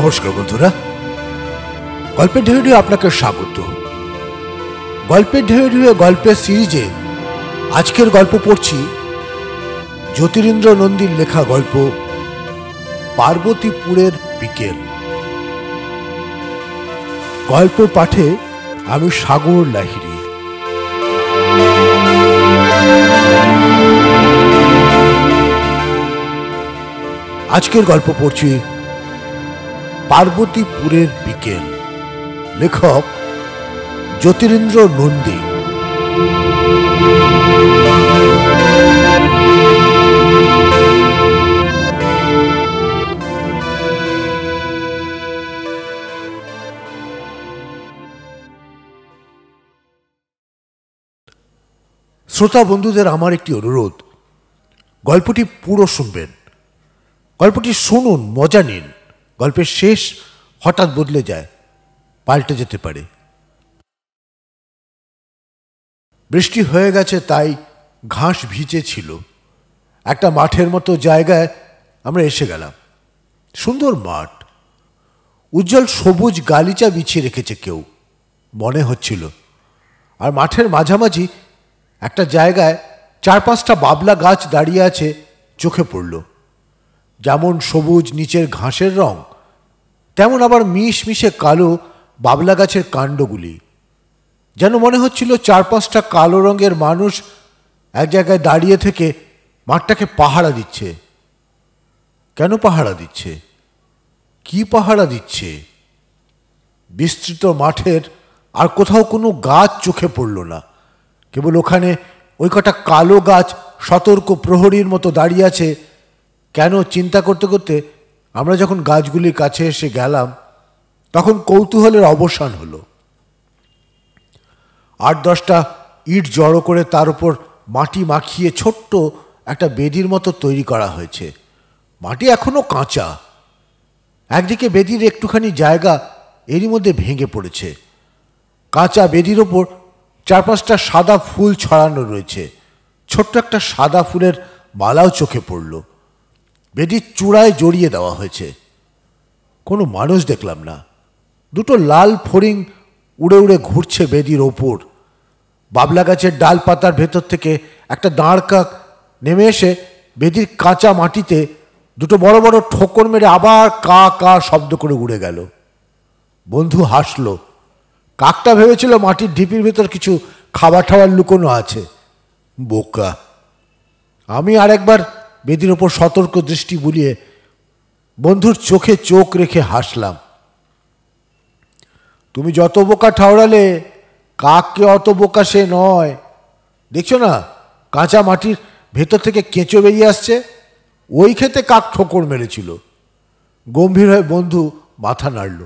নমস্কার বন্ধুরা, গল্পের ঢেউ আপনাকে স্বাগত। গল্পের ঢেউ গল্পের সিরিজে আজকের গল্প পড়ছি জ্যোতিরিন্দ্র নন্দীর লেখা গল্প পার্বতীপুরের বিকেল। গল্প পাঠে আমি সাগর লাহিড়ী। আজকের গল্প পড়ছি পার্বতীপুরের বিকেল, লেখক জ্যোতিরিন্দ্র নন্দী। শ্রোতা বন্ধুদের আমার একটি অনুরোধ, গল্পটি পুরো শুনবেন। গল্পটি শুনুন, মজা নিন। গল্পের শেষ হঠাৎ বদলে যায়, পাল্টে যেতে পারে। বৃষ্টি হয়ে গেছে, তাই ঘাস ভিজে ছিল। একটা মাঠের মতো জায়গায় আমরা এসে গেলাম। সুন্দর মাঠ, উজ্জ্বল সবুজ গালিচা বিছিয়ে রেখেছে কেউ, মনে হচ্ছিল। আর মাঠের মাঝামাঝি একটা জায়গায় 4-5টা বাবলা গাছ দাঁড়িয়ে আছে, চোখে পড়ল। যেমন সবুজ নিচের ঘাসের রং, তেমন আবার মিশমিশে কালো বাবলা গাছের কাণ্ডগুলি। যেন মনে হচ্ছিল 4-5টা কালো রঙের মানুষ এক জায়গায় দাঁড়িয়ে থেকে মাঠটাকে পাহারা দিচ্ছে। কেন পাহারা দিচ্ছে? কি পাহারা দিচ্ছে? বিস্তৃত মাঠের আর কোথাও কোনো গাছ চোখে পড়ল না। কেবল ওখানে ওই কটা কালো গাছ সতর্ক প্রহরীর মতো দাঁড়িয়ে আছে। কেন চিন্তা করতে করতে আমরা যখন গাছগুলির কাছে এসে গেলাম, তখন কৌতূহলের অবসান হলো। 8-10টা ইট জড়ো করে তার উপর মাটি মাখিয়ে ছোট্ট একটা বেদির মতো তৈরি করা হয়েছে। মাটি এখনো কাঁচা। একদিকে বেদির একটুখানি জায়গা এরই মধ্যে ভেঙে পড়েছে। কাঁচা বেদির ওপর 4-5টা সাদা ফুল ছড়ানো রয়েছে। ছোট্ট একটা সাদা ফুলের মালাও চোখে পড়ল। বেদির চূড়ায় জড়িয়ে দেওয়া হয়েছে। কোনো মানুষ দেখলাম না। 2টো লাল ফড়িং উড়ে উড়ে ঘুরছে বেদির ওপর। বাবলা গাছের ডাল পাতার ভেতর থেকে একটা দাঁড় কাক নেমে এসে বেদির কাঁচা মাটিতে 2টো বড় বড় ঠোকর মেরে আবার কা কা শব্দ করে উড়ে গেল। বন্ধু হাসল। কাকটা ভেবেছিল মাটির ঢিপির ভেতর কিছু খাবার ঠাবার লুকোনো আছে। বোকা। আমি আরেকবার বেদির ওপর সতর্ক দৃষ্টি বুলিয়ে বন্ধুর চোখে চোখ রেখে হাসলাম। তুমি যত বোকা ঠাওরালে, কাককে অত বোকা সে নয়। দেখছো না, কাঁচা মাটির ভেতর থেকে কেঁচো বেরিয়ে আসছে। ওই খেতে কাক ঠোকর মেরেছিল। গম্ভীর হয়ে বন্ধু মাথা নাড়ল।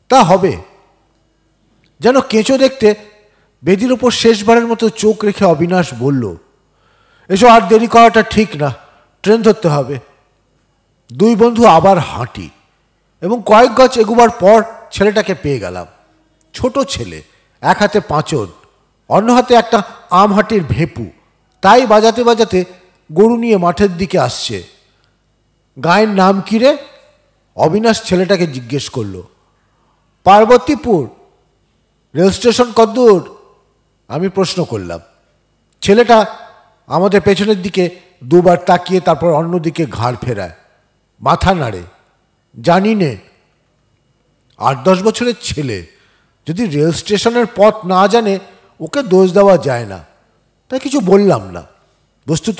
তা হবে। যেন কেঁচো দেখতে বেদির ওপর শেষবারের মতো চোখ রেখে অবিনাশ বলল, এসব আর দেরি করাটা ঠিক না, ট্রেন ধরতে হবে। 2 বন্ধু আবার হাঁটি এবং কয়েক গজ এগোবার পর ছেলেটাকে পেয়ে গেলাম। ছোট ছেলে, এক হাতে পাঁচন, অন্য হাতে একটা আমহাটির ভেপু। তাই বাজাতে বাজাতে গরু নিয়ে মাঠের দিকে আসছে। গায়ের নাম কি রে? অবিনাশ ছেলেটাকে জিজ্ঞেস করল। পার্বতীপুর। রেল স্টেশন কতদূর? আমি প্রশ্ন করলাম। ছেলেটা আমাদের পেছনের দিকে 2বার তাকিয়ে তারপর অন্যদিকে ঘাড় ফেরায়, মাথা নাড়ে। জানি নে। 8-10 বছরের ছেলে যদি রেল স্টেশনের পথ না জানে, ওকে দোষ দেওয়া যায় না। তাই কিছু বললাম না। বস্তুত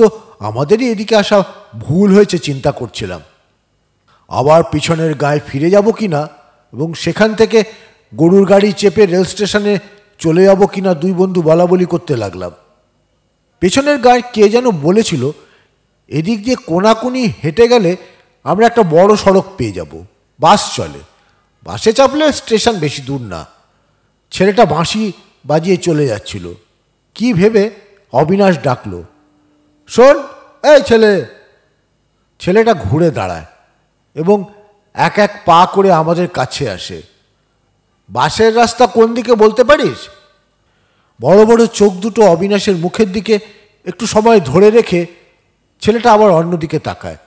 আমাদেরই এদিকে আসা ভুল হয়েছে চিন্তা করছিলাম। আবার পিছনের গায়ে ফিরে যাব কি না এবং সেখান থেকে গরুর গাড়ি চেপে রেল স্টেশনে চলে যাব কি না 2 বন্ধু বলাবলি করতে লাগলাম। পেছনের গায়ে কে যেন বলেছিল, এদিক দিয়ে কোনাকুনি হেঁটে গেলে আমরা একটা বড় সড়ক পেয়ে যাব, বাস চলে। বাসে চাপলে স্টেশন বেশি দূর না। ছেলেটা বাঁশি বাজিয়ে চলে যাচ্ছিল। কি ভেবে অবিনাশ ডাকল, শোন এই ছেলে। ছেলেটা ঘুরে দাঁড়ায় এবং এক এক পা করে আমাদের কাছে আসে। বাসের রাস্তা কোন দিকে বলতে পারিস? বড় বড় চোখ দুটো অবিনাশের মুখের দিকে একটু সময় ধরে রেখে ছেলেটা আবার অন্যদিকে তাকায়,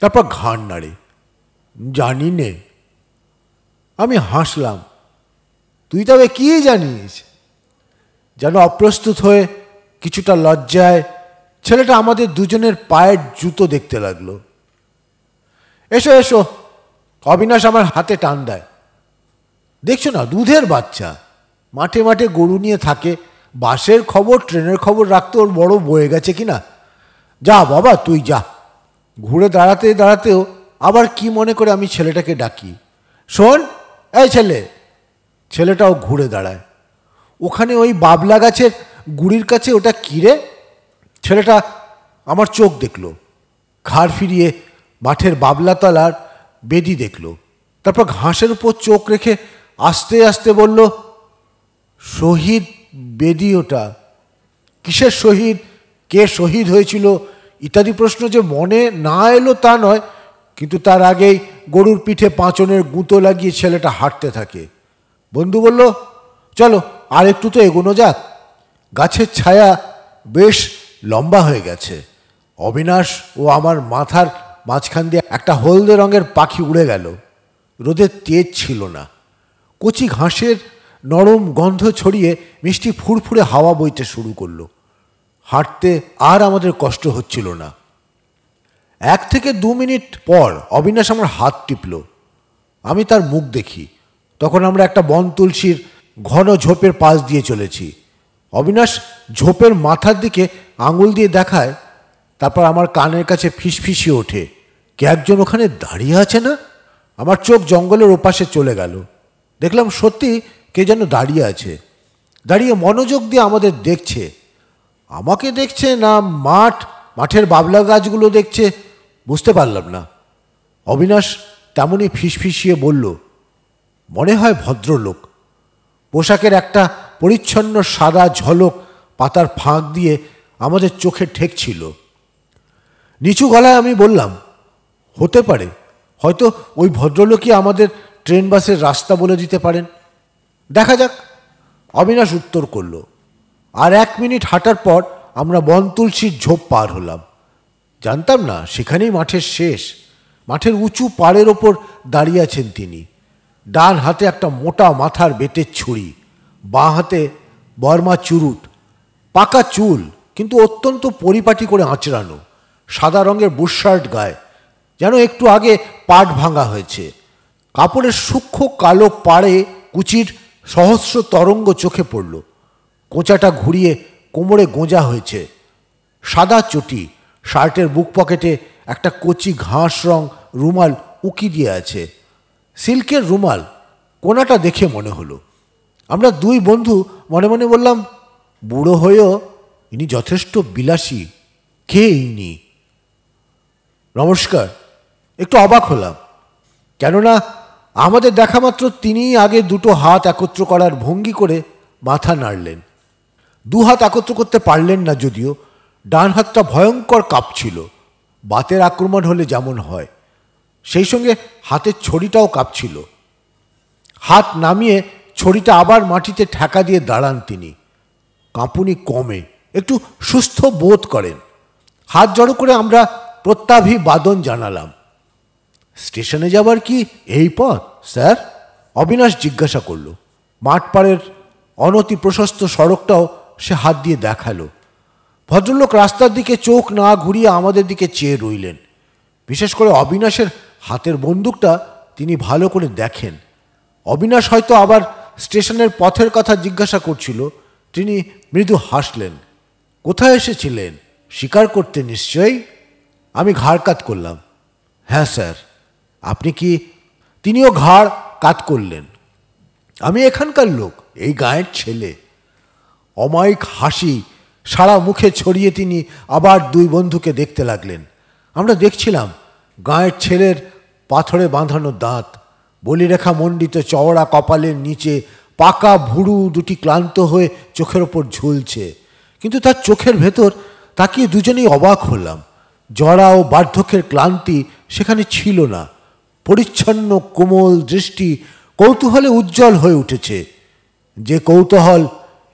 তারপর ঘাড় নাড়ে। জানি নে। আমি হাসলাম। তুই তবে কি জানিস? যেন অপ্রস্তুত হয়ে কিছুটা লজ্জায় ছেলেটা আমাদের দুজনের পায়ের জুতো দেখতে লাগলো। এসো এসো। অবিনাশ আমার হাতে টান দেয়। দেখছো না, দুধের বাচ্চা, মাঠে মাঠে গরু নিয়ে থাকে, বাসের খবর ট্রেনের খবর রাখতে ওর বড় বয়ে গেছে কিনা। যা বাবা তুই যা। ঘুরে দাঁড়াতে দাঁড়াতেও আবার কি মনে করে আমি ছেলেটাকে ডাকি, শোন এই ছেলে। ছেলেটাও ঘুরে দাঁড়ায়। ওখানে ওই বাবলা গাছের গুড়ির কাছে ওটা কিরে? ছেলেটা আমার চোখ দেখল, ঘাড় ফিরিয়ে মাঠের বাবলাতলার বেদি দেখল, তারপর ঘাসের উপর চোখ রেখে আস্তে আস্তে বলল, শহীদ বেদি ওটা। কিসের শহীদ, কে শহীদ হয়েছিল ইত্যাদি প্রশ্ন যে মনে না এলো তা নয়, কিন্তু তার আগেই গরুর পিঠে পাঁচনের গুঁতো লাগিয়ে ছেলেটা হাঁটতে থাকে। বন্ধু বলল, চলো আর একটু তো এগোনো যাক। গাছের ছায়া বেশ লম্বা হয়ে গেছে। অবিনাশ ও আমার মাথার মাঝখান দিয়ে একটা হলদে রঙের পাখি উড়ে গেল। রোদের তেজ ছিল না। কচি ঘাসের নরম গন্ধ ছড়িয়ে মিষ্টি ফুরফুরে হাওয়া বইতে শুরু করলো। হাঁটতে আর আমাদের কষ্ট হচ্ছিল না। 1 থেকে 2 মিনিট পর অবিনাশ আমার হাত টিপল। আমি তার মুখ দেখি। তখন আমরা একটা বন তুলসীর ঘন ঝোপের পাশ দিয়ে চলেছি। অবিনাশ ঝোপের মাথার দিকে আঙুল দিয়ে দেখায়, তারপর আমার কানের কাছে ফিসফিসিয়ে ওঠে, কে একজন ওখানে দাঁড়িয়ে আছে না? আমার চোখ জঙ্গলের ওপাশে চলে গেল। দেখলাম সত্যি কে যেন দাঁড়িয়ে আছে, দাঁড়িয়ে মনোযোগ দিয়ে আমাদের দেখছে। আমাকে দেখছে না মাঠের বাবলা গাছগুলো দেখছে বুঝতে পারলাম না। অবিনাশ তেমনই ফিসফিসিয়ে বলল, মনে হয় ভদ্রলোক। পোশাকের একটা পরিচ্ছন্ন সাদা ঝলক পাতার ফাঁক দিয়ে আমাদের চোখে ঠেকছিল। নিচু গলায় আমি বললাম, হতে পারে, হয়তো ওই ভদ্রলোকই আমাদের ট্রেন বাসের রাস্তা বলে দিতে পারেন। দেখা যাক। অবিনাশ উত্তর করল। আর 1 মিনিট হাঁটার পর আমরা বন তুলসীর ঝোপ পার হলাম। জানতাম না সেখানেই মাঠের শেষ। মাঠের উঁচু পাড়ের ওপর দাঁড়িয়ে আছেন তিনি। ডান হাতে একটা মোটা মাথার বেতের ছুরি, বাঁ হাতে বর্মা চুরুট, পাকা চুল কিন্তু অত্যন্ত পরিপাটি করে আঁচড়ানো, সাদা রঙের বুশশার্ট গায়ে, যেন একটু আগে পাট ভাঙা হয়েছে। কাপড়ের সূক্ষ্ম কালো পাড়ে কুচির সহস্র তরঙ্গ চোখে পড়ল। কোঁচাটা ঘুরিয়ে কোমরে গোঁজা হয়েছে। সাদা চটি, শার্টের বুক পকেটে একটা কচি ঘাস রং রুমাল উকি দিয়ে আছে। সিল্কের রুমাল, কোনাটা দেখে মনে হলো। আমরা 2 বন্ধু মনে মনে বললাম, বুড়ো হয়েও ইনি যথেষ্ট বিলাসী। কে ইনি? নমস্কার। একটু অবাক হলাম, কেননা আমাদের দেখা মাত্র তিনিই আগে 2টো হাত একত্র করার ভঙ্গি করে মাথা নাড়লেন। 2 হাত একত্র করতে পারলেন না যদিও। ডান হাতটা ভয়ঙ্কর কাঁপছিল, বাতের আক্রমণ হলে যেমন হয়। সেই সঙ্গে হাতের ছড়িটাও কাঁপছিল। হাত নামিয়ে ছড়িটা আবার মাটিতে ঠেকা দিয়ে দাঁড়ান তিনি। কাঁপুনি কমে, একটু সুস্থ বোধ করেন। হাত জড়ো করে আমরা প্রত্যাভিবাদন জানালাম। স্টেশনে যাবার কি এই পথ স্যার? অবিনাশ জিজ্ঞাসা করল। মাঠপাড়ের অনতি প্রশস্ত সড়কটাও সে হাত দিয়ে দেখালো। ভদ্রলোক রাস্তার দিকে চোখ না ঘুরিয়ে আমাদের দিকে চেয়ে রইলেন। বিশেষ করে অবিনাশের হাতের বন্দুকটা তিনি ভালো করে দেখেন। অবিনাশ হয়তো আবার স্টেশনের পথের কথা জিজ্ঞাসা করছিল। তিনি মৃদু হাসলেন। কোথায় এসেছিলেন? শিকার করতে নিশ্চয়ই। আমি ঘাড় কাত করলাম। হ্যাঁ স্যার। আপনি কি? তিনিও ঘাড় কাত করলেন। আমি এখানকার লোক, এই গাঁয়ের ছেলে। অমায়িক হাসি সারা মুখে ছড়িয়ে তিনি আবার 2 বন্ধুকে দেখতে লাগলেন। আমরা দেখছিলাম গাঁয়ের ছেলের পাথরে বাঁধানো দাঁত, বলিরেখা মণ্ডিত চওড়া কপালের নিচে পাকা ভুরু দুটি ক্লান্ত হয়ে চোখের ওপর ঝুলছে। কিন্তু তার চোখের ভেতর তাকিয়ে দুজনেই অবাক হলাম। জরা ও বার্ধক্যের ক্লান্তি সেখানে ছিল না। পরিচ্ছন্ন কোমল দৃষ্টি কৌতূহলে উজ্জ্বল হয়ে উঠেছে, যে কৌতূহল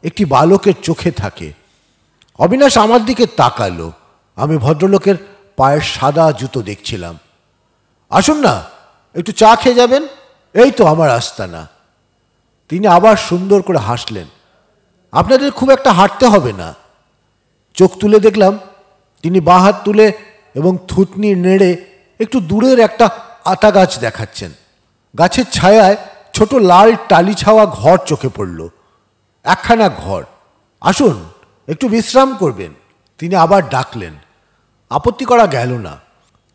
একটি বালকের চোখে থাকে। অবিনাশ আমার দিকে তাকালো। আমি ভদ্রলোকের পায়ের সাদা জুতো দেখছিলাম। আসুন না, একটু চা খেয়ে যাবেন? এই তো আমার আস্তানা। তিনি আবার সুন্দর করে হাসলেন। আপনাদের খুব একটা হাঁটতে হবে না। চোখ তুলে দেখলাম তিনি বাঁ হাত তুলে এবং থুতনি নেড়ে একটু দূরের একটা আতা গাছ দেখাচ্ছেন। গাছের ছায়ায় ছোট লাল টালি ছাওয়া ঘর চোখে পড়ল। একখানা ঘর। আসুন, একটু বিশ্রাম করবেন। তিনি আবার ডাকলেন। আপত্তি করা গেল না।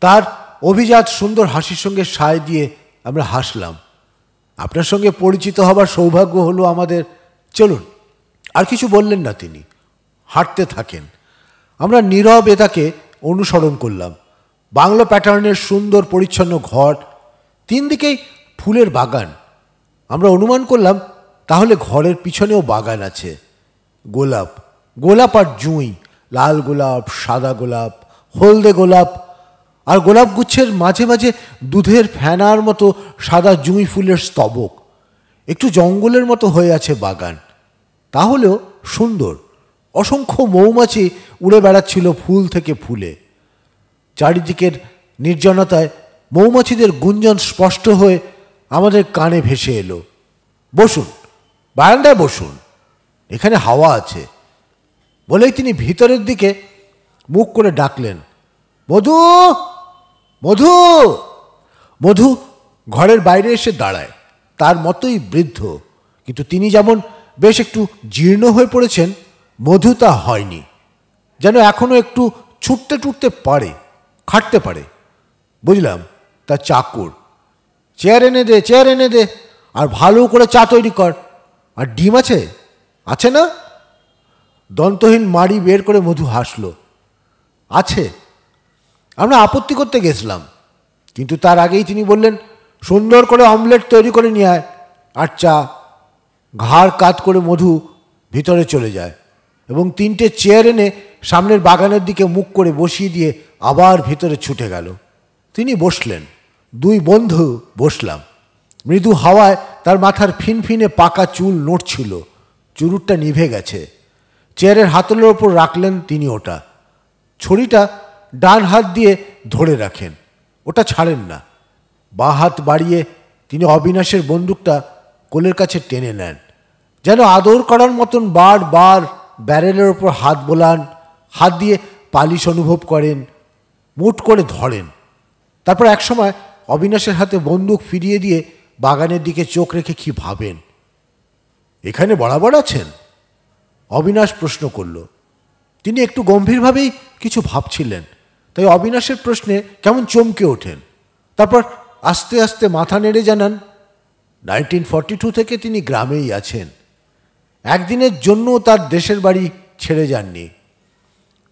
তার অভিজাত সুন্দর হাসির সঙ্গে সায় দিয়ে আমরা হাসলাম। আপনার সঙ্গে পরিচিত হবার সৌভাগ্য হলো আমাদের। চলুন। আর কিছু বললেন না তিনি। হাঁটতে থাকেন। আমরা নীরবে তাকে অনুসরণ করলাম। বাংলো প্যাটার্নের সুন্দর পরিচ্ছন্ন ঘর, তিন দিকেই ফুলের বাগান। আমরা অনুমান করলাম তাহলে ঘরের পিছনেও বাগান আছে। গোলাপ, গোলাপ আর জুঁই, লাল গোলাপ, সাদা গোলাপ, হলদে গোলাপ, আর গোলাপ গুচ্ছের মাঝে মাঝে দুধের ফেনার মতো সাদা জুঁই ফুলের স্তবক। একটু জঙ্গলের মতো হয়ে আছে বাগান, তাহলেও সুন্দর। অসংখ্য মৌমাছি উড়ে বেড়াচ্ছিল ফুল থেকে ফুলে। চারিদিকের নির্জনতায় মৌমাছিদের গুঞ্জন স্পষ্ট হয়ে আমাদের কানে ভেসে এলো। বসুন, বারান্দায় বসুন, এখানে হাওয়া আছে। বলেই তিনি ভিতরের দিকে মুখ করে ডাকলেন, মধু, মধু। মধু ঘরের বাইরে এসে দাঁড়ায়। তার মতোই বৃদ্ধ, কিন্তু তিনি যেমন বেশ একটু জীর্ণ হয়ে পড়েছেন, মধু তা হয়নি। যেন এখনো একটু ছুটতে টুটতে পারে, খাটতে পারে। বুঝলাম তা চাকর। চেয়ার এনে দে, চেয়ার এনে দে, আর ভালো করে চা তৈরি কর। আর ডিম আছে? আছে না? দন্তহীন মাড়ি বের করে মধু হাসল। আছে। আমরা আপত্তি করতে গেছিলাম, কিন্তু তার আগেই তিনি বললেন, সুন্দর করে অমলেট তৈরি করে নিয়ে আয়, আর চা। ঘাড় কাত করে মধু ভিতরে চলে যায় এবং তিনটে চেয়ার এনে সামনের বাগানের দিকে মুখ করে বসিয়ে দিয়ে আবার ভিতরে ছুটে গেল। তিনি বসলেন। দুই বন্ধু বসলাম। মৃদু হাওয়ায় তার মাথার ফিনফিনে পাকা চুল নড়ছিল। চুরুটটা নিভে গেছে। চেয়ারের হাতলের ওপর রাখলেন তিনি ওটা। ছড়িটা ডান হাত দিয়ে ধরে রাখেন, ওটা ছাড়েন না। বাঁ হাত বাড়িয়ে তিনি অবিনাশের বন্দুকটা কোলের কাছে টেনে নেন, যেন আদর করার মতন বারবার ব্যারেলের ওপর হাত বোলান, হাত দিয়ে পালিশ অনুভব করেন, মুট করে ধরেন। তারপর একসময় অবিনাশের হাতে বন্দুক ফিরিয়ে দিয়ে বাগানের দিকে চোখ রেখে কি ভাবেন। এখানে বরাবর আছেন? অবিনাশ প্রশ্ন করল। তিনি একটু গম্ভীরভাবেই কিছু ভাবছিলেন, তাই অবিনাশের প্রশ্নে কেমন চমকে ওঠেন। তারপর আস্তে আস্তে মাথা নেড়ে জানান, 1942 থেকে তিনি গ্রামেই আছেন। একদিনের জন্য তার দেশের বাড়ি ছেড়ে যাননি।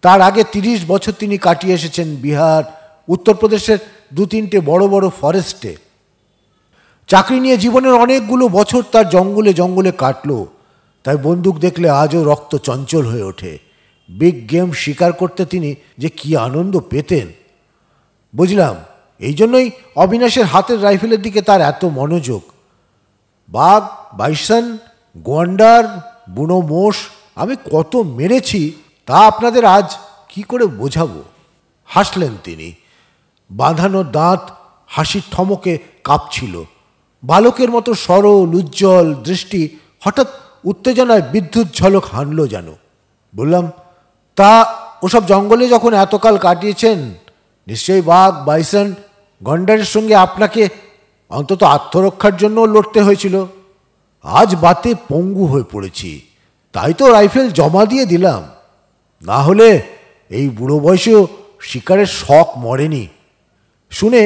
তার আগে 30 বছর তিনি কাটিয়ে এসেছেন বিহার, উত্তরপ্রদেশের 2-3টে বড় বড় ফরেস্টে। চাকরি নিয়ে জীবনের অনেকগুলো বছর তার জঙ্গলে জঙ্গলে কাটল। তাই বন্দুক দেখলে আজও রক্ত চঞ্চল হয়ে ওঠে। বিগ গেম শিকার করতে তিনি যে কি আনন্দ পেতেন। বুঝলাম, এই জন্যই অবিনাশের হাতের রাইফেলের দিকে তার এত মনোযোগ। বাঘ, বাইসন, গোয়ান্ডার, বুনো মোষ আমি কত মেরেছি তা আপনাদের আজ কি করে বোঝাবো। হাসলেন তিনি। বাঁধানো দাঁত হাসির থমকে কাঁপছিল। বালকের মতো সরল উজ্জ্বল দৃষ্টি হঠাৎ উত্তেজনায় বিদ্যুৎ ঝলক হানল যেন। বললাম, তা ওসব জঙ্গলে যখন এতকাল কাটিয়েছেন, নিশ্চয়ই বাঘ, বাইসন, গন্ডারের সঙ্গে আপনাকে অন্তত আত্মরক্ষার জন্য লড়তে হয়েছিল। আজ বাতে পঙ্গু হয়ে পড়েছি, তাই তো রাইফেল জমা দিয়ে দিলাম। না হলে এই বুড়ো বয়সেও শিকারের শখ মরেনি। শুনে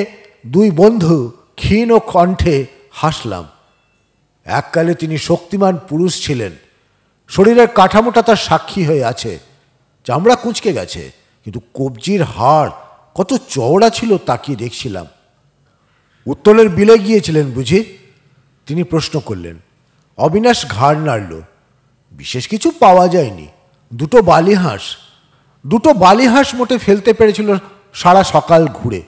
দুই বন্ধু ক্ষীণ কণ্ঠে হাসলাম। এককালে তিনি শক্তিমান পুরুষ ছিলেন। শরীরের কাঠামোটা তার সাক্ষী হয়ে আছে। চামড়া কুঁচকে গেছে, কিন্তু কবজির হাড় কত চওড়া ছিল তাকিয়ে দেখছিলাম। উত্তরের বিলে গিয়েছিলেন বুঝি? তিনি প্রশ্ন করলেন। অবিনাশ ঘাড় নাড়ল। বিশেষ কিছু পাওয়া যায়নি। দুটো বালিহাঁস মোটে ফেলতে পেরেছিল সারা সকাল ঘুরে।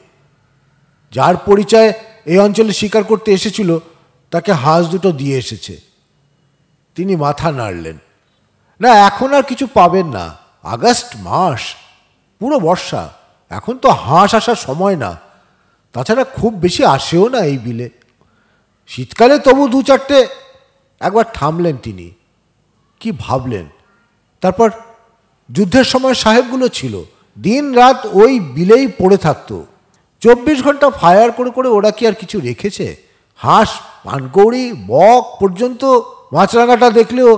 যার পরিচয় এই অঞ্চলে শিকার করতে এসেছিল তাকে হাঁস দুটো দিয়ে এসেছে। তিনি মাথা নাড়লেন। না, এখন আর কিছু পাবেন না। আগস্ট মাস, পুরো বর্ষা, এখন তো হাঁস আসার সময় না। তাছাড়া খুব বেশি আসেও না এই বিলে। শীতকালে তবু 2-4টে একবার থামলেন তিনি, কি ভাবলেন। তারপর যুদ্ধের সময় সাহেবগুলো ছিল, দিন রাত ওই বিলেই পড়ে থাকতো। 24 ঘন্টা ফায়ার করে করে ওরা কি আর কিছু রেখেছে? হাঁস, পানকৌড়ি, বক পর্যন্ত মাছরাঙাটা দেখলেও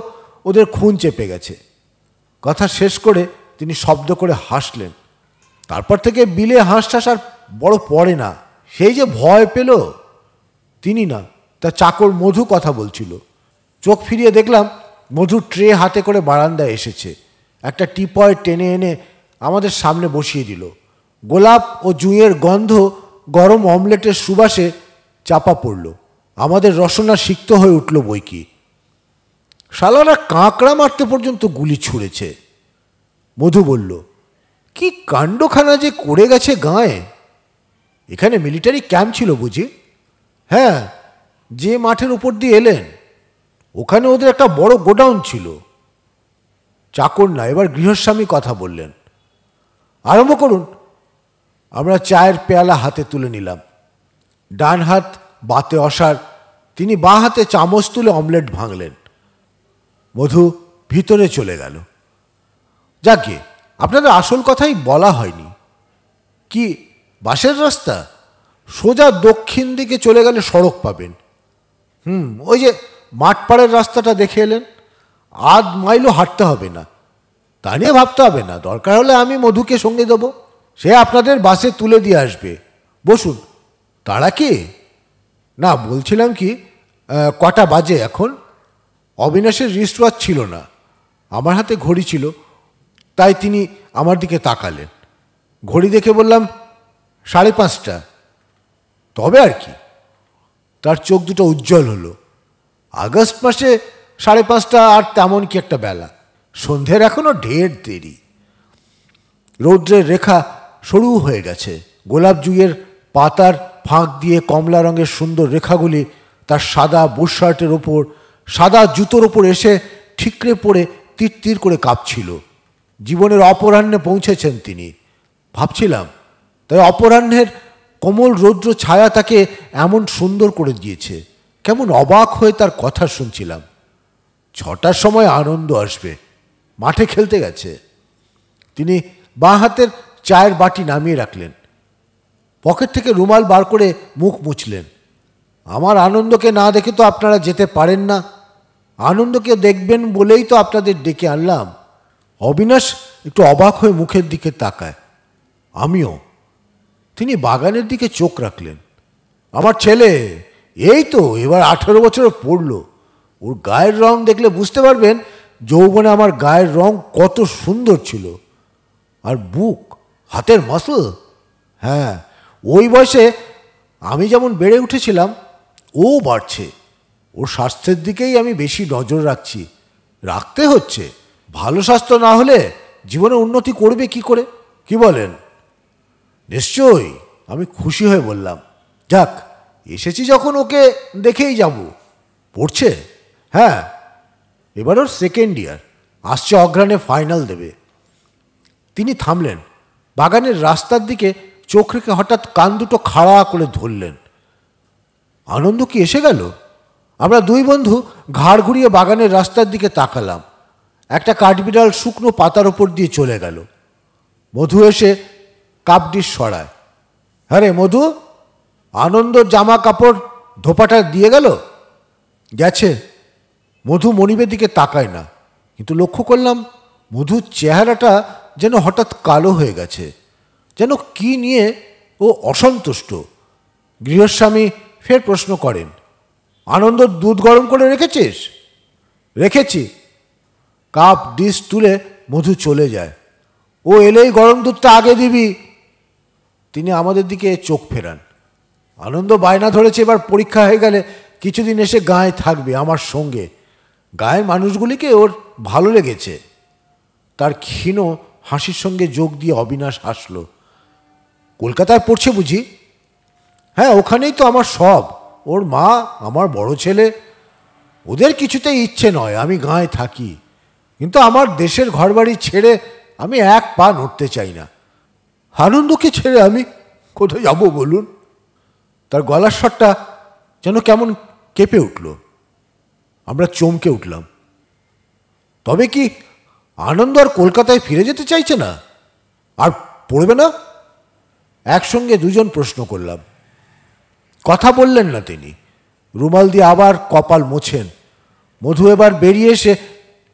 ওদের খুন চেপে গেছে। কথা শেষ করে তিনি শব্দ করে হাসলেন। তারপর থেকে বিলে হাঁস ঠাস আর বড় পড়ে না। সেই যে ভয় পেল, তিনি না, তার চাকর মধু কথা বলছিল। চোখ ফিরিয়ে দেখলাম মধু ট্রে হাতে করে বারান্দায় এসেছে। একটা টিপয় টেনে এনে আমাদের সামনে বসিয়ে দিল। গোলাপ ও জুঁইয়ের গন্ধ গরম অমলেটের সুবাসে চাপা পড়ল। আমাদের রসনা সিক্ত হয়ে উঠল বইকি। শালারা কাঁকড়া মারতে পর্যন্ত গুলি ছুঁড়েছে। মধু বলল, কি কাণ্ডখানা যে করে গেছে গাঁয়ে। এখানে মিলিটারি ক্যাম্প ছিল বুঝি? হ্যাঁ, যে মাঠের উপর দিয়ে এলেন ওখানে ওদের একটা বড় গোডাউন ছিল। চাকর না, এবার গৃহস্বামী কথা বললেন। আরম্ভ করুন। আমরা চায়ের পেয়ালা হাতে তুলে নিলাম। ডান হাত বাতে অসার, তিনি বাঁ হাতে চামচ তুলে অমলেট ভাঙলেন। মধু ভিতরে চলে গেল। যাকে আপনাদের আসল কথাই বলা হয়নি। কি বাসের রাস্তা? সোজা দক্ষিণ দিকে চলে গেলে সড়ক পাবেন। ওই যে মাঠপাড়ের রাস্তাটা দেখে এলেন, 1/2 মাইলও হাঁটতে হবে না। তা নিয়ে ভাবতে হবে না, দরকার হলে আমি মধুকে সঙ্গে দেবো, সে আপনাদের বাসে তুলে দিয়ে আসবে। বসুন। তারা কি না, বলছিলাম কি, কটা বাজে এখন? অবিনাশের রিস্ট ওয়াচ ছিল না, আমার হাতে ঘড়ি ছিল, তাই তিনি আমার দিকে তাকালেন। ঘড়ি দেখে বললাম 5:30। তবে আর কি। তার চোখ দুটো উজ্জ্বল হলো। আগস্ট মাসে 5:30 আর তেমন কি একটা বেলা। সন্ধ্যের এখনো ঢের দেরি। রৌদ্রের রেখা সরু হয়ে গেছে। গোলাপ জুঁইয়ের পাতার ফাঁক দিয়ে কমলা রঙের সুন্দর রেখাগুলি তার সাদা বুশশার্টের ওপর, সাদা জুতোর ওপর এসে ঠিকরে পড়ে তীর তীর করে কাঁপছিল। জীবনের অপরাহ্নে পৌঁছেছেন তিনি, ভাবছিলাম। তাই অপরাহ্নের কোমল রৌদ্র ছায়া তাকে এমন সুন্দর করে দিয়েছে। কেমন অবাক হয়ে তার কথা শুনছিলাম। 6টার সময় আনন্দ আসবে, মাঠে খেলতে গেছে। তিনি বাঁ হাতের চায়ের বাটি নামিয়ে রাখলেন। পকেট থেকে রুমাল বার করে মুখ মুছলেন। আমার আনন্দকে না দেখে তো আপনারা যেতে পারেন না। আনন্দকে দেখবেন বলেই তো আপনাদের ডেকে আনলাম। অবিনাশ একটু অবাক হয়ে মুখের দিকে তাকায়, আমিও। তিনি বাগানের দিকে চোখ রাখলেন। আমার ছেলে এই তো এবার 18 বছর পড়ল। ওর গায়ের রং দেখলে বুঝতে পারবেন যৌবনে আমার গায়ের রং কত সুন্দর ছিল। আর বুক, হাতের মাসল, হ্যাঁ, ওই বয়সে আমি যেমন বেড়ে উঠেছিলাম ও বাড়ছে। ওর স্বাস্থ্যের দিকেই আমি বেশি নজর রাখছি। রাখতে হচ্ছে, ভালো স্বাস্থ্য না হলে জীবনে উন্নতি করবে কি করে, কি বলেন? নিশ্চয়ই, আমি খুশি হয়ে বললাম। যাক, এসেছি যখন ওকে দেখেই যাব। পড়ছে? হ্যাঁ, এবার ওর 2nd ইয়ার, আসছে অগ্রহায়ণে ফাইনাল দেবে। তিনি থামলেন। বাগানের রাস্তার দিকে চোখ রেখে হঠাৎ কান দুটো খাড়া করে ধরলেন। আনন্দ কি এসে গেল? আমরা 2 বন্ধু ঘাড় ঘুরিয়ে বাগানের রাস্তার দিকে তাকালাম। একটা কাঠবিড়াল শুকনো পাতার ওপর দিয়ে চলে গেল। মধু এসে কাপডিশ সরায়। হ্যাঁ রে মধু, আনন্দর জামা কাপড় ধোপাটা দিয়ে গেল? গেছে। মধু মনিবের দিকে তাকায় না, কিন্তু লক্ষ্য করলাম মধুর চেহারাটা যেন হঠাৎ কালো হয়ে গেছে, যেন কি নিয়ে ও অসন্তুষ্ট। গৃহস্বামী ফের প্রশ্ন করেন, আনন্দ দুধ গরম করে রেখেছিস? রেখেছি। কাপ ডিশ তুলে মধু চলে যায়। ও এলেই গরম দুধটা আগে দিবি। তিনি আমাদের দিকে চোখ ফেরান। আনন্দ বায়না ধরেছে এবার পরীক্ষা হয়ে গেলে কিছুদিন এসে গাঁয়ে থাকবে আমার সঙ্গে। গাঁয়ের মানুষগুলিকে ওর ভালো লেগেছে। তার ক্ষীণ হাসির সঙ্গে যোগ দিয়ে অবিনাশ হাসল। কলকাতায় পড়ছে বুঝি? হ্যাঁ, ওখানেই তো আমার সব। ওর মা, আমার বড় ছেলে, ওদের কিছুতেই ইচ্ছে নয় আমি গাঁয়ে থাকি। কিন্তু আমার দেশের ঘরবাড়ি ছেড়ে আমি 1 পা নড়তে চাই না। আনন্দকে ছেড়ে আমি কোথায় যাব বলুন? তার গলার স্বরটা যেন কেমন কেঁপে উঠল। আমরা চমকে উঠলাম। তবে কি আনন্দ আর কলকাতায় ফিরে যেতে চাইছে না? আর পড়বে না? একসঙ্গে দুজন প্রশ্ন করলাম। কথা বললেন না তিনি। রুমাল দিয়ে আবার কপাল মোছেন। মধু এবার বেরিয়ে এসে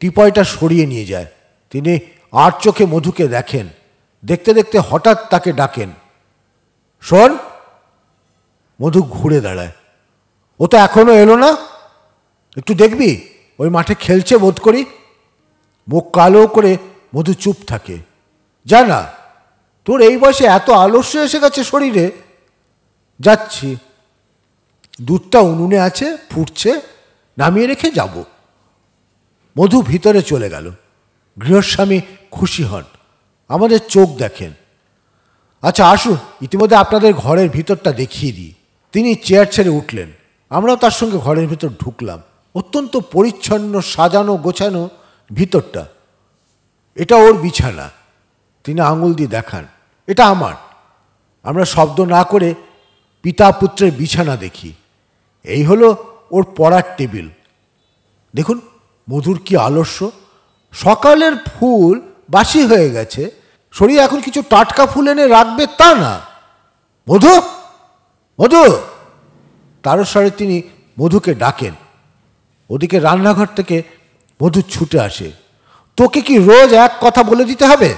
টিপয়টা সরিয়ে নিয়ে যায়। তিনি আর চোখে মধুকে দেখেন। দেখতে দেখতে হঠাৎ তাকে ডাকেন, শোন। মধু ঘুরে দাঁড়ায়। ও তো এখনো এলো না? একটু দেখবি, ওই মাঠে খেলছে বোধ করি। মুখ কালো করে মধু চুপ থাকে। যা না, তোর এই বয়সে এত আলস্য এসে গেছে শরীরে। যাচ্ছি, দুধটা উনুনে আছে, ফুটছে, নামিয়ে রেখে যাব। মধু ভিতরে চলে গেল। গৃহস্বামী খুশি হন, আমাদের চোখ দেখেন। আচ্ছা আসুন, ইতিমধ্যে আপনাদের ঘরের ভিতরটা দেখিয়ে দিই। তিনি চেয়ার ছেড়ে উঠলেন। আমরাও তার সঙ্গে ঘরের ভিতর ঢুকলাম। অত্যন্ত পরিচ্ছন্ন, সাজানো গোছানো ভিতরটা। এটা ওর বিছানা। তিনি আঙুল দিয়ে দেখান, এটা আমার। আমরা শব্দ না করে পিতা পুত্রের বিছানা দেখি। এই হলো ওর পড়ার টেবিল। দেখুন মধুর কি আলস্য। সকালের ফুল বাসি হয়ে গেছে, শরীরে এখন কিছু টাটকা ফুল এনে রাখবে তা না। মধু, মধু! তারস্বরে তিনি মধুকে ডাকেন। ওদিকে রান্নাঘর থেকে মধু ছুটে আসে। তোকে কি রোজ এক কথা বলে দিতে হবে?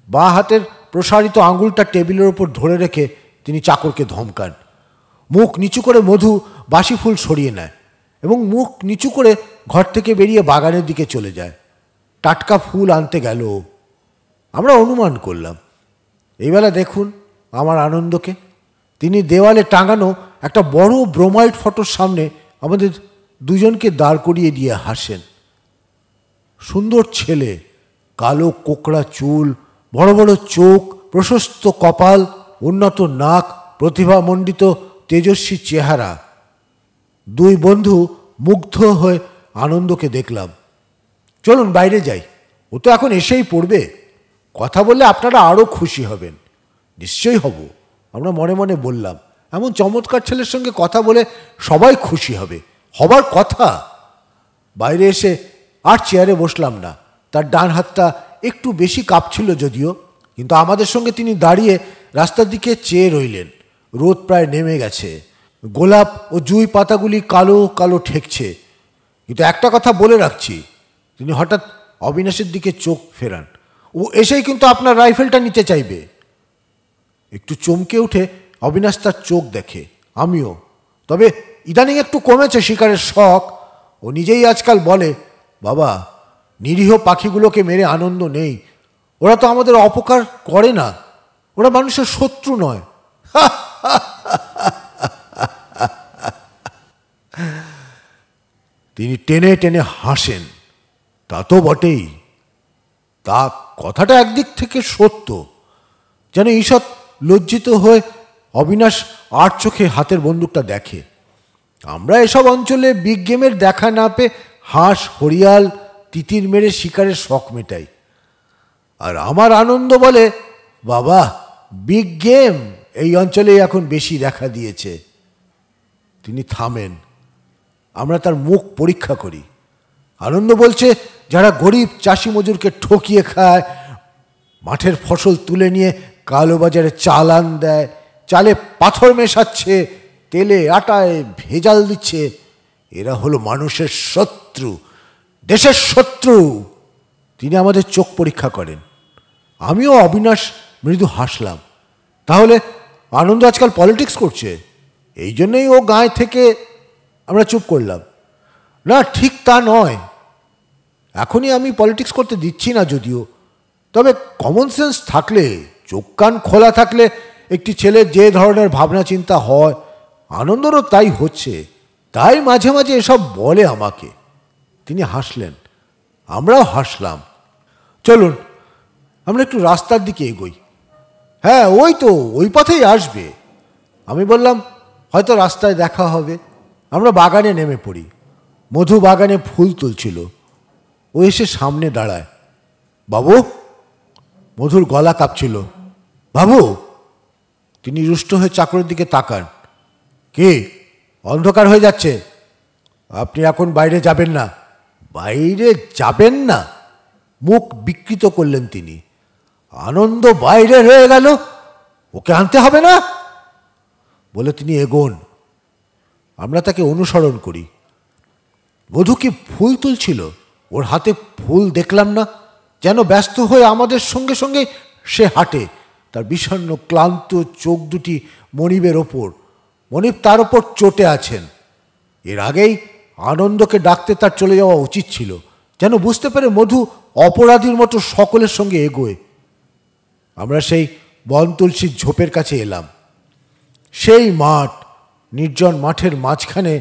বাঁ হাতের প্রসারিত আঙুলটা টেবিলের ওপর ধরে রেখে তিনি চাকরকে ধমকান। মুখ নিচু করে মধু বাসি ফুল সরিয়ে নেয় এবং মুখ নিচু করে ঘর থেকে বেরিয়ে বাগানের দিকে চলে যায়। টাটকা ফুল আনতে গেল। আমরা অনুমান করলাম। এইবেলা দেখুন আমার আনন্দকে। তিনি দেওয়ালে টাঙানো একটা বড় ব্রোমাইড ফটোর সামনে আমাদের দুজনকে দাঁড় করিয়ে দিয়ে হাসেন। সুন্দর ছেলে, কালো কোকড়া চুল, বড় বড় চোখ, প্রশস্ত কপাল, উন্নত নাক, প্রতিভামণ্ডিত তেজস্বী চেহারা। দুই বন্ধু মুগ্ধ হয়ে আনন্দকে দেখলাম। চলুন বাইরে যাই, ও তো এখন এসেই পড়বে। কথা বললে আপনারা আরও খুশি হবেন। নিশ্চয়ই হব, আমরা মনে মনে বললাম। এমন চমৎকার ছেলের সঙ্গে কথা বলে সবাই খুশি হবে, হবার কথা। বাইরে এসে আর চেয়ারে বসলাম না। তার ডান হাতটা একটু বেশি কাঁপছিল যদিও, কিন্তু আমাদের সঙ্গে তিনি দাঁড়িয়ে রাস্তার দিকে চেয়ে রইলেন। রোদ প্রায় নেমে গেছে। গোলাপ ও জুঁই পাতাগুলি কালো কালো ঠেকছে। কিন্তু একটা কথা বলে রাখছি, তিনি হঠাৎ অবিনাশের দিকে চোখ ফেরান। ও এসেই কিন্তু আপনার রাইফেলটা নিতে চাইবে। একটু চমকে উঠে অবিনাশ তার চোখ দেখে, আমিও। তবে ইদানিং একটু কমেছে শিকারের শখ। ও নিজেই আজকাল বলে, বাবা, নিরীহ পাখিগুলোকে মেরে আনন্দ নেই। ওরা তো আমাদের অপকার করে না, ওরা মানুষের শত্রু নয়। তিনি টেনে টেনে হাসেন। তা তো বটেই। তা কথাটা একদিক থেকে সত্য। যেন ঈষৎ লজ্জিত হয়ে অবিনাশ আর চোখে হাতের বন্দুকটা দেখে। আমরা এসব অঞ্চলে বিগ গেমের দেখা না পেয়ে হাঁস, হরিয়াল, তিতির মেরে শিকারের শখ মেটাই। আর আমার আনন্দ বলে, বাবা, বিগ গেম এই অঞ্চলেই এখন বেশি দেখা দিয়েছে। তিনি থামেন। আমরা তার মুখ পরীক্ষা করি। আনন্দ বলছে, যারা গরিব চাষি মজুরকে ঠকিয়ে খায়, মাঠের ফসল তুলে নিয়ে কালোবাজারে চালান দেয়, চালে পাথর মেশাচ্ছে, তেলে আটায় ভেজাল দিচ্ছে, এরা হলো মানুষের শত্রু, দেশের শত্রু। তিনি আমাদের চোখ পরীক্ষা করেন। আমিও অবিনাশ মৃদু হাসলাম। তাহলে আনন্দ আজকাল পলিটিক্স করছে, এই জন্যই ও গায়ে থেকে? আমরা চুপ করলাম। না, ঠিক তা নয়। এখনই আমি পলিটিক্স করতে দিচ্ছি না যদিও। তবে কমন সেন্স থাকলে, চোখ কান খোলা থাকলে একটি ছেলের যে ধরনের ভাবনা চিন্তা হয়, আনন্দরও তাই হচ্ছে। তাই মাঝে মাঝে এসব বলে আমাকে। তিনি হাসলেন, আমরাও হাসলাম। চলুন আমরা একটু রাস্তার দিকে এগোই। হ্যাঁ, ওই তো, ওই পথেই আসবে। আমি বললাম, হয়তো রাস্তায় দেখা হবে। আমরা বাগানে নেমে পড়ি। মধু বাগানে ফুল তুলছিল। ও এসে সামনে দাঁড়ায়। বাবু? মধুর গলা কাঁপছিল। বাবু? তিনি রুষ্ট হয়ে চাকরের দিকে তাকান। কি অন্ধকার হয়ে যাচ্ছে? আপনি এখন বাইরে যাবেন না। বাইরে যাবেন না? মুখ বিকৃত করলেন তিনি। আনন্দ বাইরে রয়ে গেল, ওকে আনতে হবে না বলে তিনি এগোন। আমরা তাকে অনুসরণ করি। মধু কি ফুল তুলছিল? ওর হাতে ফুল দেখলাম না। যেন ব্যস্ত হয়ে আমাদের সঙ্গে সঙ্গে সে হাঁটে। তার বিষণ্ণ ক্লান্ত চোখ দুটি মনিবের ওপর। মনিব তার ওপর চটে আছেন। এর আগেই আনন্দকে ডাকতে তার চলে যাওয়া উচিত ছিল। যেন বুঝতে পারে মধু অপরাধীর মতো সকলের সঙ্গে এগোয়। আমরা সেই বনতুলসীর ঝোপের কাছে এলাম। সেই মাঠ, নির্জন মাঠের মাঝখানে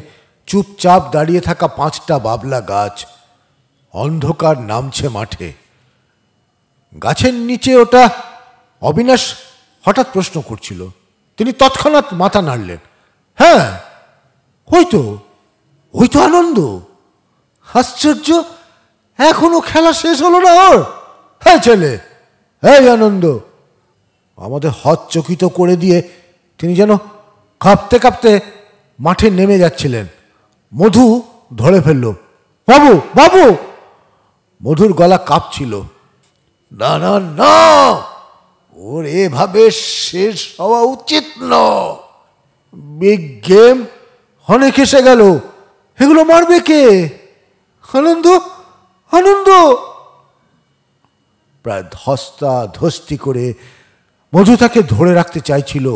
চুপচাপ দাঁড়িয়ে থাকা 5টা বাবলা গাছ। অন্ধকার নামছে মাঠে। গাছের নিচে ওটা অবিনাশ হঠাৎ প্রশ্ন করছিল। তিনি তৎক্ষণাৎ মাথা নাড়লেন। হ্যাঁ, ওই তো আনন্দ। আশ্চর্য, এখনো খেলা শেষ হলো না ওর। হ্যাঁ ছেলে, এই আনন্দ। আমাদের হতচকিত করে দিয়ে তিনি যেন কাঁপতে কাঁপতে মাঠে নেমে যাচ্ছিলেন। মধু ধরে ফেলল। বাবু, বাবু! মধুর গলা কাঁপছিল। না না না, ওর এভাবে শেষ হওয়া উচিত নয়। বিগ গেম অনেক এসে গেল, এগুলো মারবে কে? আনন্দ, আনন্দ! প্রায় ধস্তাধস্তি করে মধু তাকে ধরে রাখতে চাইছিল।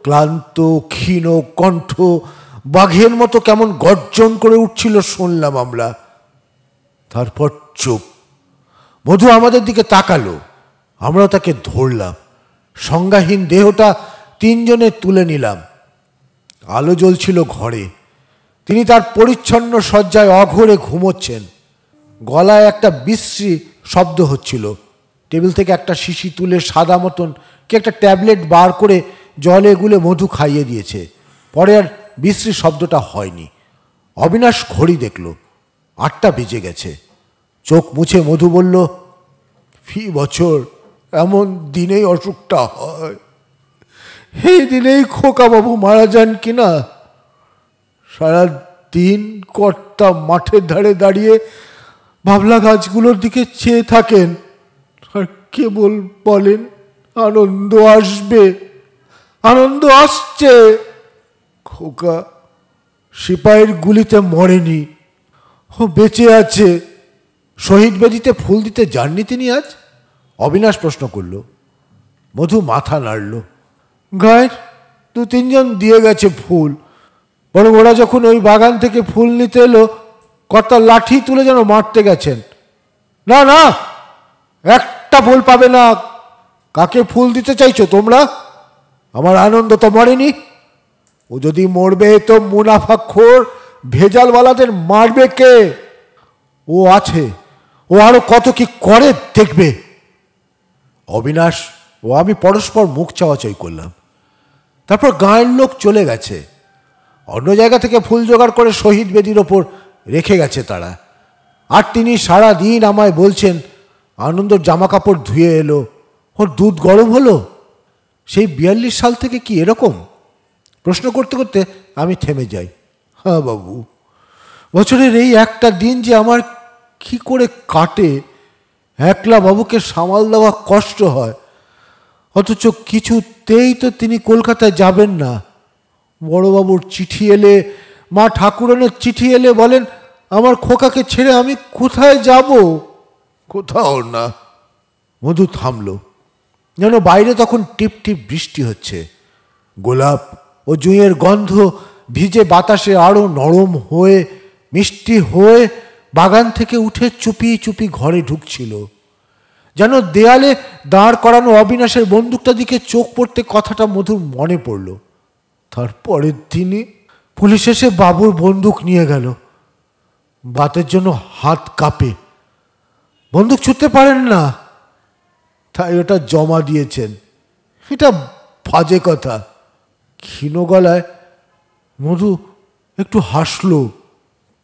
ক্লান্ত ক্ষীণ কণ্ঠ বাঘের মতো কেমন গর্জন করে উঠছিল শুনলাম আমরা। তারপর চুপ। মধু আমাদের দিকে তাকালো। আমরাও তাকে ধরলাম। সংজ্ঞাহীন দেহটা 3 জনে তুলে নিলাম। আলো জ্বলছিল ঘরে। তিনি তার পরিচ্ছন্ন শয্যায় অঘোরে ঘুমোচ্ছেন। গলায় একটা বিশ্রী শব্দ হচ্ছিল। টেবিল থেকে একটা শিশি তুলে সাদা মতন কি একটা ট্যাবলেট বার করে জলে গুলে মধু খাইয়ে দিয়েছে। পরে আর বিশ্রী শব্দটা হয়নি। অবিনাশ ঘড়ি দেখল, 8টা বেজে গেছে। চোখ মুছে মধু বলল, ফি বছর এমন দিনেই অসুখটা হয়। এই দিনেই খোকাবাবু মারা যান কিনা। সারা দিন কর্তা মাঠের ধারে দাঁড়িয়ে বাবলা গাছগুলোর দিকে চেয়ে থাকেন আর কেবল বলেন, আনন্দ আসবে, আনন্দ আসছে। খোকা সিপাহীর গুলিতে মরেনি, ও বেঁচে আছে। শহীদ বেদিতে ফুল দিতে যাননি তিনি আজ? অবিনাশ প্রশ্ন করল। মধু মাথা নাড়ল। গায়ের 2-3 জন দিয়ে গেছে ফুল। বরং ওরা যখন ওই বাগান থেকে ফুল নিতে এলো, কর্তার লাঠি তুলে যেন মারতে গেছেন। না না, একটা ফুল পাবে না। কাকে ফুল দিতে চাইছো তোমরা? আমার আনন্দ তো মরেনি। ও যদি মরবে তো মুনাফাখোর ভেজালওয়ালাদের মারবে কে? ও আছে, ও আরো কত কি করে দেখবে। অবিনাশ ও আমি পরস্পর মুখ চাওয়াচাই করলাম। তারপর গাঁয়ের লোক চলে গেছে। অন্য জায়গা থেকে ফুল জোগাড় করে শহীদ বেদির ওপর রেখে গেছে তারা। আর তিনি সারা দিন আমায় বলছেন, আনন্দর জামা কাপড় ধুয়ে এলো, ওর দুধ গরম হলো। সেই 42 সাল থেকে কি এরকম? প্রশ্ন করতে করতে আমি থেমে যাই। হ্যাঁ বাবু, বছরের এই একটা দিন যে আমার কি করে কাটে, একলা বাবুকে সামাল দেওয়া কষ্ট হয়। অথচ কিছুতেই তো তিনি কলকাতায় যাবেন না। বড়বাবুর চিঠি এলে, মা ঠাকুরানের চিঠি এলে বলেন, আমার খোকাকে ছেড়ে আমি কোথায় যাব? কোথাও না। মধু থামল। যেন বাইরে তখন টিপ টিপ বৃষ্টি হচ্ছে। গোলাপ ও জুঁইয়ের গন্ধ ভিজে বাতাসে আরো নরম হয়ে মিষ্টি হয়ে বাগান থেকে উঠে চুপি চুপি ঘরে ঢুকছিল। যেন দেয়ালে দাঁড় করানো অবিনাশের বন্দুকটা দিকে চোখ পড়তে কথাটা মধুর মনে পড়ল। তারপরের দিনই পুলিশ এসে বাবুর বন্দুক নিয়ে গেল। বাতের জন্য হাত কাঁপে, বন্দুক ছুটতে পারেন না, তাই ওটা জমা দিয়েছেন। এটা বাজে কথা। ক্ষীণ গলায় মধু একটু হাসল।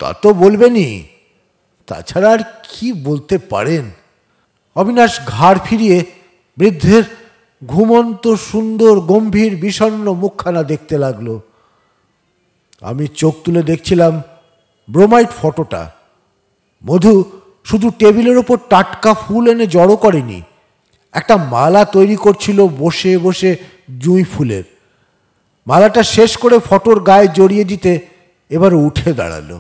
তা তো বলবেনই, তাছাড়া আর কি বলতে পারেন? অবিনাশ ঘাড় ফিরিয়ে বৃদ্ধের ঘুমন্ত সুন্দর গম্ভীর বিষণ্ণ মুখখানা দেখতে লাগলো। আমি চোখ তুলে দেখছিলাম ব্রোমাইড ফটোটা। মধু শুধু টেবিলের ওপর টাটকা ফুল এনে জড়ো করেনি, একটা মালা তৈরি করছিল বসে বসে জুঁই ফুলের। মালাটা শেষ করে ফটোর গায়ে জড়িয়ে দিতে এবার উঠে দাঁড়ালো।